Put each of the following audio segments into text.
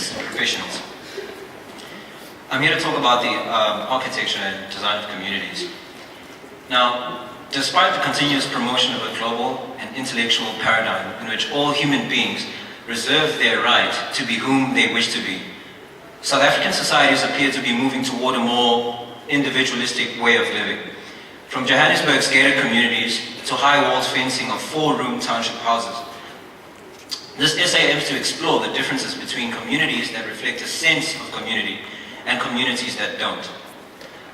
experienced professionals. I'm here to talk about the architecture and design of communities. Now, despite the continuous promotion of a global and intellectual paradigm in which all human beings reserve their right to be whom they wish to be, South African societies appear to be moving toward a more individualistic way of living. From Johannesburg's gated communities to high-walled fencing of 4-room township houses. This essay aims to explore the differences between communities that reflect a sense of community and communities that don't.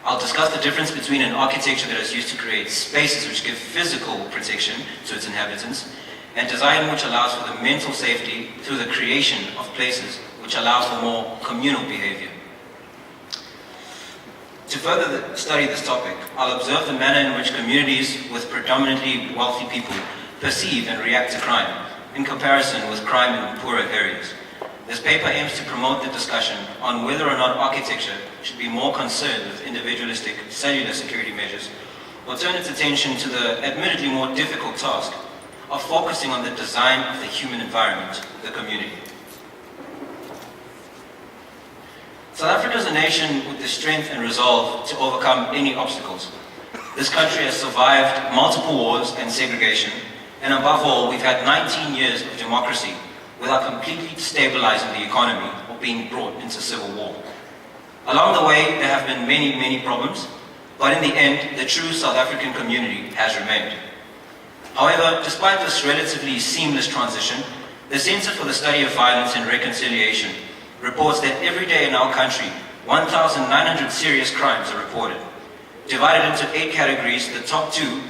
I'll discuss the difference between an architecture that is used to create spaces which give physical protection to its inhabitants and design which allows for the mental safety through the creation of places which allow for more communal behavior. To further study this topic, I'll observe the manner in which communities with predominantly wealthy people perceive and react to crime, in comparison with crime in poorer areas. This paper aims to promote the discussion on whether or not architecture should be more concerned with individualistic cellular security measures, or turn its attention to the admittedly more difficult task of focusing on the design of the human environment, the community. South Africa is a nation with the strength and resolve to overcome any obstacles. This country has survived multiple wars and segregation, and above all, we've had 19 years of democracy without completely destabilizing the economy or being brought into civil war. Along the way, there have been many problems, but in the end, the true South African community has remained. However, despite this relatively seamless transition, the Center for the Study of Violence and Reconciliation reports that every day in our country, 1,900 serious crimes are reported. Divided into 8 categories, the top 2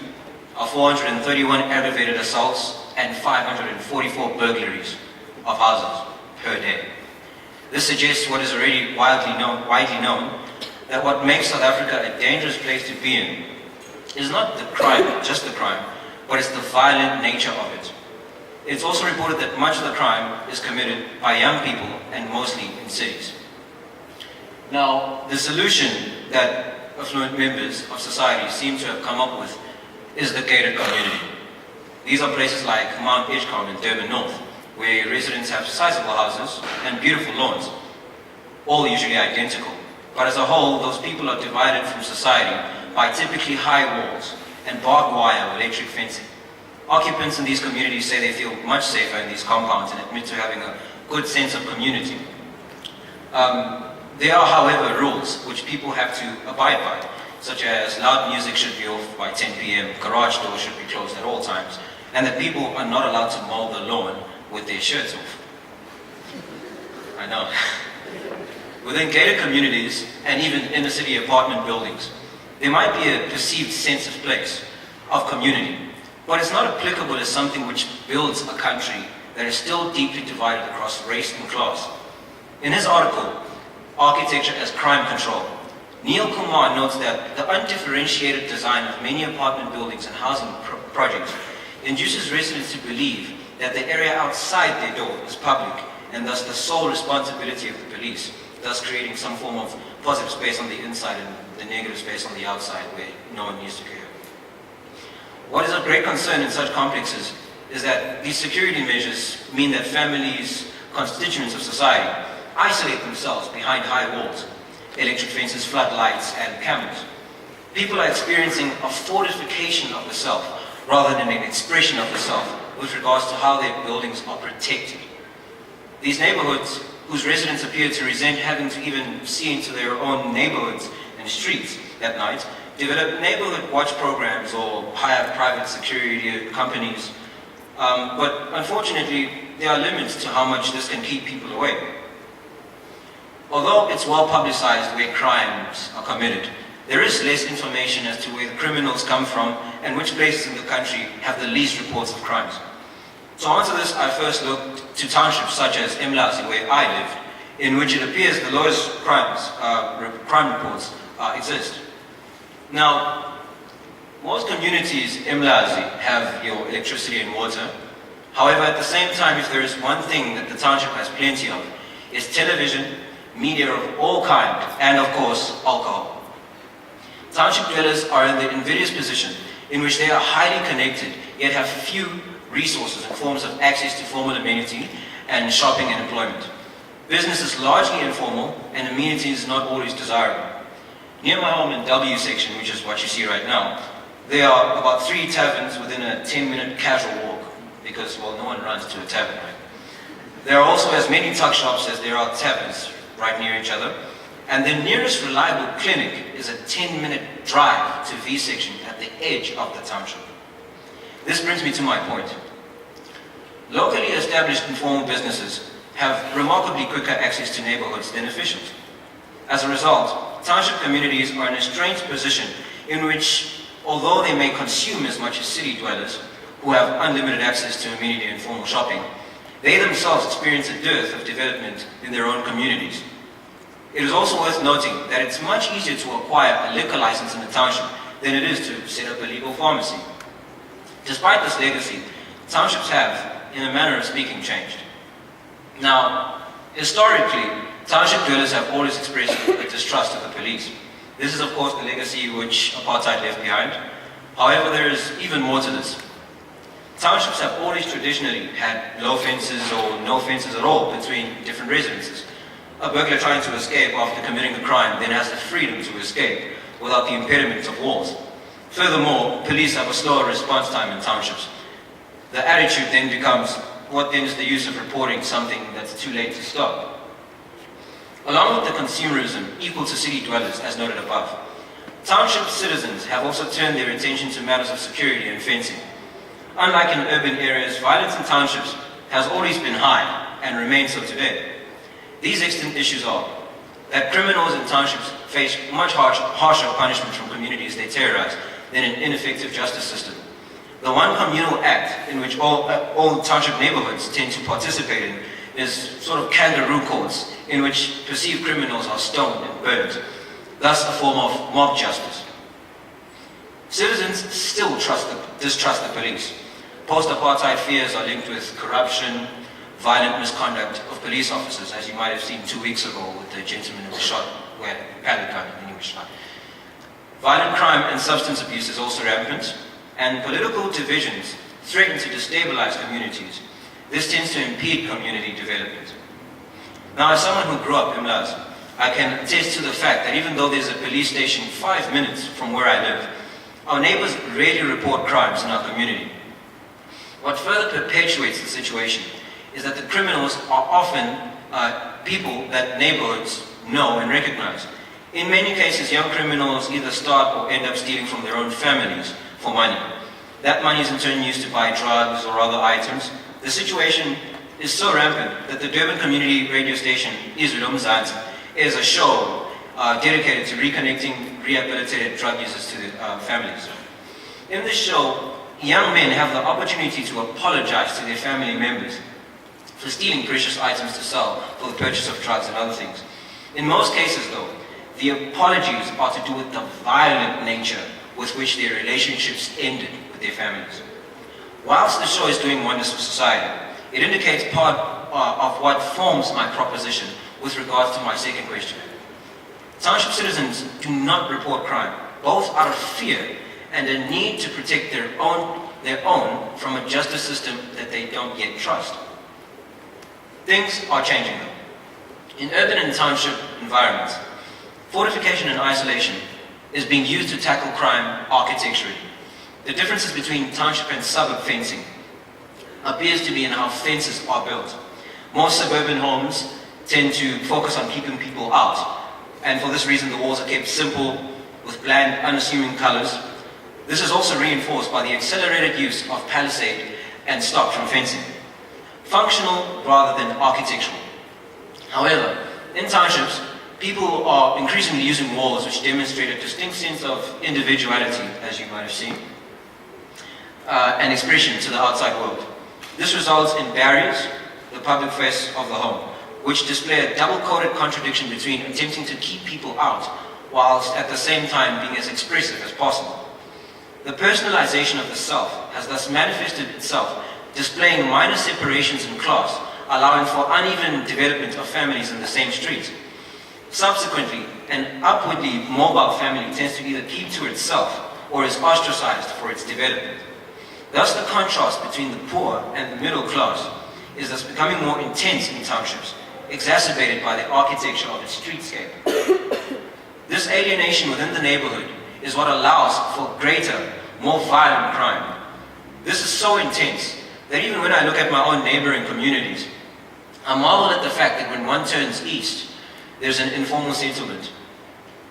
are 431 aggravated assaults and 544 burglaries of houses per day. This suggests what is already widely known, that what makes South Africa a dangerous place to be in is not the crime, just the crime, but it's the violent nature of it. It's also reported that much of the crime is committed by young people and mostly in cities. Now, the solution that affluent members of society seem to have come up with is the gated community. These are places like Mount Edgecombe in Durban North, where residents have sizable houses and beautiful lawns, all usually identical. But as a whole, those people are divided from society by typically high walls and barbed wire or electric fencing. Occupants in these communities say they feel much safer in these compounds and admit to having a good sense of community. There are, however, rules which people have to abide by, such as loud music should be off by 10 p.m., garage doors should be closed at all times, and that people are not allowed to mow the lawn with their shirts off. I know. Within gated communities and even inner city apartment buildings, there might be a perceived sense of place, of community, but it's not applicable as something which builds a country that is still deeply divided across race and class. In his article, Architecture as Crime Control, Neil Kumar notes that the undifferentiated design of many apartment buildings and housing projects induces residents to believe that the area outside their door is public and thus the sole responsibility of the police, thus creating some form of positive space on the inside and the negative space on the outside where no one needs to care. What is of great concern in such complexes is that these security measures mean that families, constituents of society, isolate themselves behind high walls, electric fences, floodlights, and cameras. People are experiencing a fortification of the self rather than an expression of the self with regards to how their buildings are protected. These neighborhoods, whose residents appear to resent having to even see into their own neighborhoods and streets at night, develop neighborhood watch programs or hire private security companies. But unfortunately, there are limits to how much this can keep people away. Although it's well publicized where crimes are committed, there is less information as to where the criminals come from and which places in the country have the least reports of crimes. To answer this, I first looked to townships such as Mthunzi, where I lived, in which it appears the lowest crime reports exist. Now, most communities in Mthunzi have your electricity and water. However, at the same time, if there is one thing that the township has plenty of, it's television, media of all kinds, and of course, alcohol. Township dwellers are in the invidious position in which they are highly connected, yet have few resources in forms of access to formal amenity and shopping and employment. Business is largely informal and amenities not always desirable. Near my home in W section, which is what you see right now, there are about 3 taverns within a 10-minute casual walk because, well, no one runs to a tavern, right? There are also as many tuck shops as there are taverns right near each other, and the nearest reliable clinic is a 10-minute drive to V section at the edge of the township. This brings me to my point. Locally established informal businesses have remarkably quicker access to neighborhoods than officials. As a result, township communities are in a strange position in which, although they may consume as much as city dwellers who have unlimited access to immediate and informal shopping, they themselves experience a dearth of development in their own communities. It is also worth noting that it's much easier to acquire a liquor license in the township than it is to set up a legal pharmacy. Despite this legacy, townships have, in a manner of speaking, changed. Now, historically, township dwellers have always expressed a distrust of the police. This is, of course, the legacy which apartheid left behind. However, there is even more to this. Townships have always traditionally had low fences or no fences at all between different residences. A burglar trying to escape after committing a crime then has the freedom to escape without the impediments of walls. Furthermore, police have a slower response time in townships. The attitude then becomes, what then is the use of reporting something that's too late to stop? Along with the consumerism equal to city dwellers, as noted above, township citizens have also turned their attention to matters of security and fencing. Unlike in urban areas, violence in townships has always been high and remains so today. These extant issues are that criminals in townships face much harsher punishment from communities they terrorize than an ineffective justice system. The one communal act in which all township neighborhoods tend to participate in is sort of kangaroo courts, in which perceived criminals are stoned and burned, thus a form of mob justice. Citizens still distrust the police. Post-apartheid fears are linked with corruption, violent misconduct of police officers, as you might have seen 2 weeks ago with the gentleman who was shot, who had a pellet gun and he was shot. Violent crime and substance abuse is also rampant, and political divisions threaten to destabilize communities. This tends to impede community development. Now, as someone who grew up in Mthunzi, I can attest to the fact that even though there's a police station 5 minutes from where I live, our neighbors rarely report crimes in our community. What further perpetuates the situation is that the criminals are often people that neighborhoods know and recognize. In many cases, young criminals either start or end up stealing from their own families for money. That money is in turn used to buy drugs or other items. The situation is so rampant that the Durban community radio station Mthunzi is a show dedicated to reconnecting rehabilitated drug users to their families. In this show, young men have the opportunity to apologize to their family members for stealing precious items to sell for the purchase of drugs and other things. In most cases, though, the apologies are to do with the violent nature with which their relationships ended with their families. Whilst the show is doing wonders for society, it indicates part of what forms my proposition with regards to my second question. Township citizens do not report crime, both out of fear and a need to protect their own from a justice system that they don't yet trust. Things are changing though. In urban and township environments, fortification and isolation is being used to tackle crime architecturally. The differences between township and suburb fencing appears to be in how fences are built. Most suburban homes tend to focus on keeping people out, and for this reason the walls are kept simple, with bland, unassuming colors. This is also reinforced by the accelerated use of palisade and stock from fencing. Functional rather than architectural. However, in townships, people are increasingly using walls which demonstrate a distinct sense of individuality, as you might have seen, and expression to the outside world. This results in barriers, the public face of the home, which display a double-coded contradiction between attempting to keep people out whilst at the same time being as expressive as possible. The personalization of the self has thus manifested itself, displaying minor separations in class, allowing for uneven development of families in the same street. Subsequently, an upwardly mobile family tends to either keep to itself or is ostracized for its development. Thus, the contrast between the poor and the middle class is thus becoming more intense in townships, exacerbated by the architecture of its streetscape. This alienation within the neighborhood is what allows for greater, more violent crime. This is so intense that even when I look at my own neighboring communities, I marvel at the fact that when one turns east, there's an informal settlement,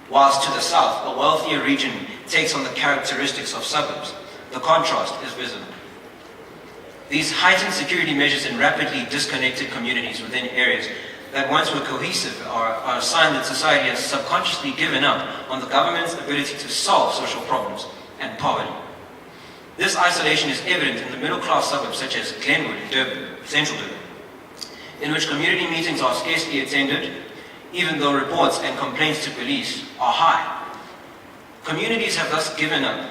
whilst to the south, a wealthier region takes on the characteristics of suburbs. The contrast is visible. These heightened security measures in rapidly disconnected communities within areas that once were cohesive are a sign that society has subconsciously given up on the government's ability to solve social problems and poverty. This isolation is evident in the middle-class suburbs such as Glenwood, Durban, Central Durban, in which community meetings are scarcely attended, even though reports and complaints to police are high. Communities have thus given up.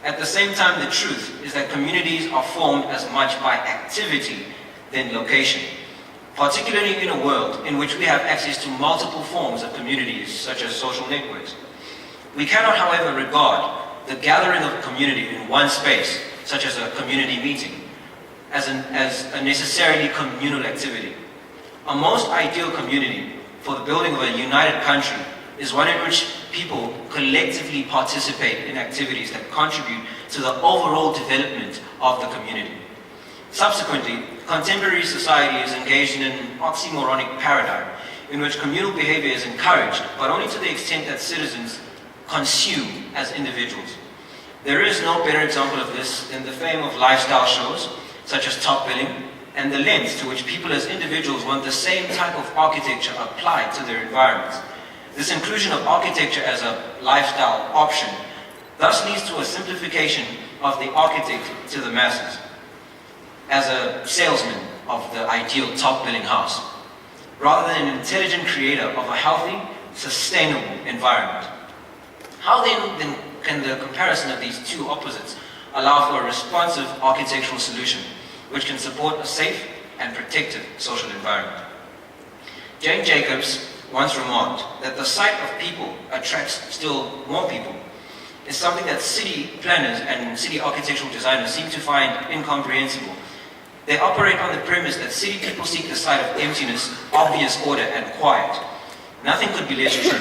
At the same time, the truth is that communities are formed as much by activity than location, particularly in a world in which we have access to multiple forms of communities, such as social networks. We cannot, however, regard the gathering of a community in one space, such as a community meeting, as a necessarily communal activity. A most ideal community for the building of a united country is one in which people collectively participate in activities that contribute to the overall development of the community. Subsequently, contemporary society is engaged in an oxymoronic paradigm in which communal behavior is encouraged, but only to the extent that citizens consume as individuals. There is no better example of this than the fame of lifestyle shows, such as Top Billing, and the lengths to which people as individuals want the same type of architecture applied to their environments. This inclusion of architecture as a lifestyle option thus leads to a simplification of the architect to the masses, as a salesman of the ideal top-billing house, rather than an intelligent creator of a healthy, sustainable environment. How then can the comparison of these two opposites allow for a responsive architectural solution which can support a safe and protective social environment? Jane Jacobs once remarked that the sight of people attracts still more people. It's something that city planners and city architectural designers seem to find incomprehensible. They operate on the premise that city people seek the sight of emptiness, obvious order, and quiet. Nothing could be less true.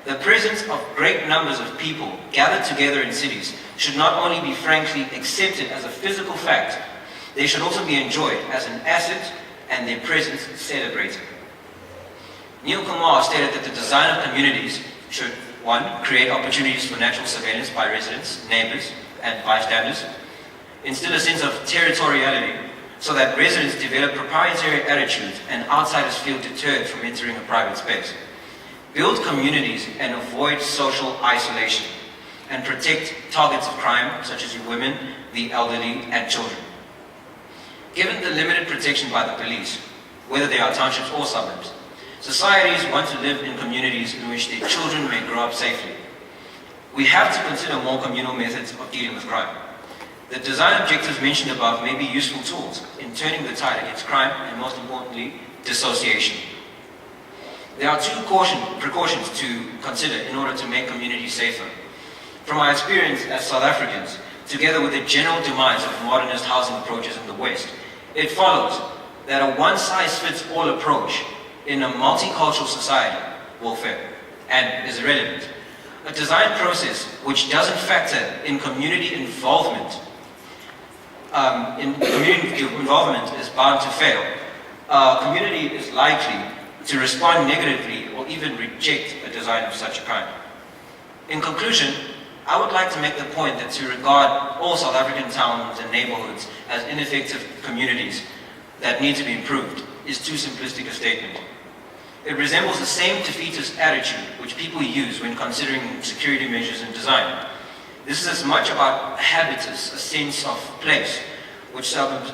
The presence of great numbers of people gathered together in cities should not only be frankly accepted as a physical fact, they should also be enjoyed as an asset and their presence celebrated. Neil Kumar stated that the design of communities should, 1, create opportunities for natural surveillance by residents, neighbors, and bystanders, instill a sense of territoriality so that residents develop proprietary attitudes and outsiders feel deterred from entering a private space, build communities and avoid social isolation, and protect targets of crime such as women, the elderly, and children. Given the limited protection by the police, whether they are townships or suburbs, societies want to live in communities in which their children may grow up safely. We have to consider more communal methods of dealing with crime. The design objectives mentioned above may be useful tools in turning the tide against crime and, most importantly, dissociation. There are two precautions to consider in order to make communities safer. From our experience as South Africans, together with the general demise of modernist housing approaches in the West, it follows that a one-size-fits-all approach in a multicultural society will fail and is irrelevant. A design process which doesn't factor in community involvement is bound to fail. A community is likely to respond negatively or even reject a design of such a kind. In conclusion, I would like to make the point that to regard all South African towns and neighborhoods as ineffective communities that need to be improved is too simplistic a statement. It resembles the same defeatist attitude which people use when considering security measures and design. This is as much about a habitus, a sense of place, which suburbs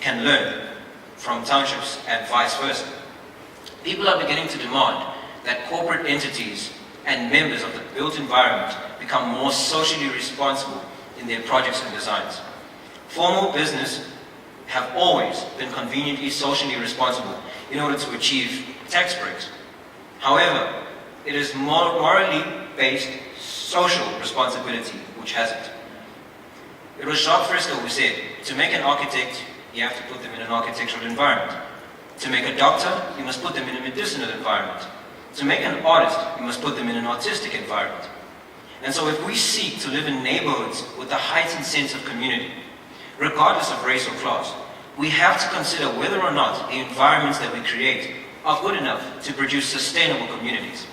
can learn from townships and vice versa. People are beginning to demand that corporate entities and members of the built environment become more socially responsible in their projects and designs. Formal business have always been conveniently socially responsible in order to achieve tax breaks. However, it is morally based social responsibility which has it. It was Jacques Fresco who said, to make an architect, you have to put them in an architectural environment. To make a doctor, you must put them in a medicinal environment. To make an artist, you must put them in an artistic environment. And so if we seek to live in neighborhoods with a heightened sense of community, regardless of race or class, we have to consider whether or not the environments that we create are good enough to produce sustainable communities.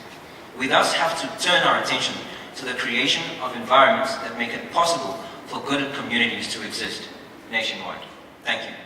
We thus have to turn our attention to the creation of environments that make it possible for good communities to exist nationwide. Thank you.